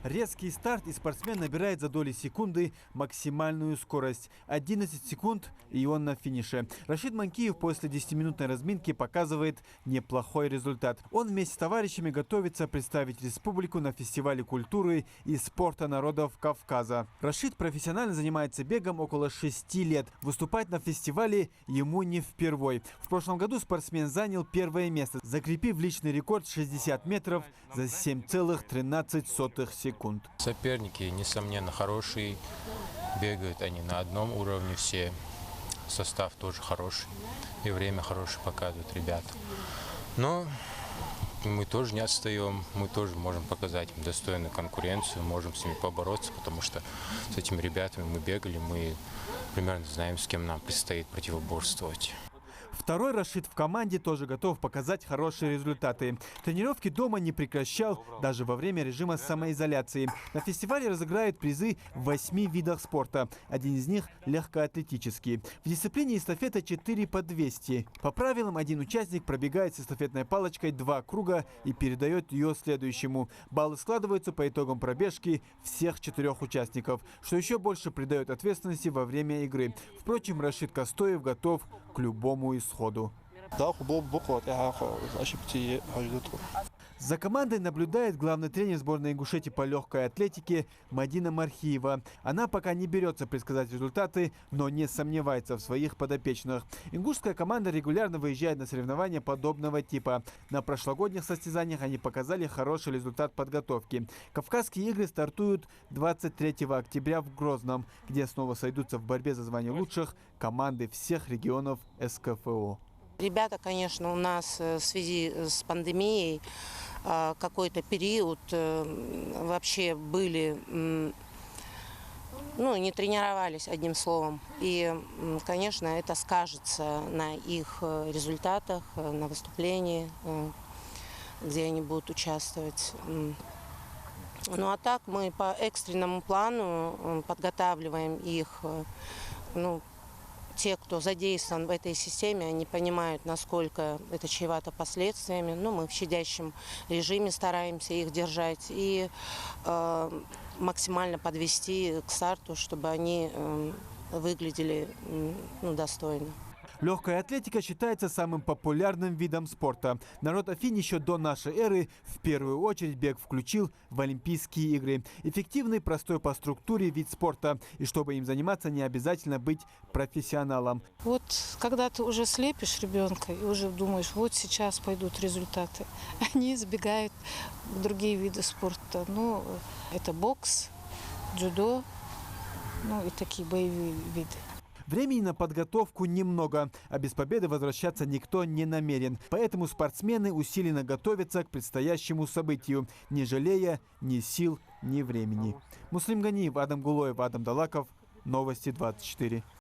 Резкий старт, и спортсмен набирает за доли секунды максимальную скорость. 11 секунд, и он на финише. Рашид Манкиев после 10-минутной разминки показывает неплохой результат. Он вместе с товарищами готовится представить республику на фестивале культуры и спорта народов Кавказа. Рашид профессионально занимается бегом около 6 лет. Выступать на фестивале ему не впервой. В прошлом году спортсмен занял первое место, закрепив личный рекорд 60 метров за 7,13 секунд. Соперники, несомненно, хорошие. Бегают они на одном уровне все. Состав тоже хороший. И время хорошее показывают ребята. Но мы тоже не отстаем. Мы тоже можем показать им достойную конкуренцию. Можем с ними побороться, потому что с этими ребятами мы бегали. Мы примерно знаем, с кем нам предстоит противоборствовать. Второй Рашид в команде тоже готов показать хорошие результаты. Тренировки дома не прекращал даже во время режима самоизоляции. На фестивале разыграют призы в 8 видах спорта. Один из них легкоатлетический. В дисциплине эстафета 4 по 200. По правилам, один участник пробегает с эстафетной палочкой 2 круга и передает ее следующему. Баллы складываются по итогам пробежки всех 4 участников, что еще больше придает ответственности во время игры. Впрочем, Рашид Костоев готов к любому исходу. За командой наблюдает главный тренер сборной Ингушетии по легкой атлетике Мадина Мархиева. Она пока не берется предсказать результаты, но не сомневается в своих подопечных. Ингушская команда регулярно выезжает на соревнования подобного типа. На прошлогодних состязаниях они показали хороший результат подготовки. Кавказские игры стартуют 23 октября в Грозном, где снова сойдутся в борьбе за звание лучших команды всех регионов СКФО. Ребята, конечно, у нас в связи с пандемией какой-то период вообще были, не тренировались, одним словом. И, конечно, это скажется на их результатах, на выступлении, где они будут участвовать. Ну а так мы по экстренному плану подготавливаем их. Те, кто задействован в этой системе, они понимают, насколько это чревато последствиями. Мы в щадящем режиме стараемся их держать и максимально подвести к старту, чтобы они выглядели достойно. Легкая атлетика считается самым популярным видом спорта. Народ Афин еще до нашей эры в первую очередь бег включил в Олимпийские игры. Эффективный, простой по структуре вид спорта. И чтобы им заниматься, не обязательно быть профессионалом. Вот когда ты уже слепишь ребенка и уже думаешь, вот сейчас пойдут результаты, они избегают другие виды спорта. Это бокс, дзюдо, и такие боевые виды. Времени на подготовку немного, а без победы возвращаться никто не намерен. Поэтому спортсмены усиленно готовятся к предстоящему событию, не жалея ни сил, ни времени. Муслим Ганиев, Адам Гулоев, Адам Далаков. Новости 24.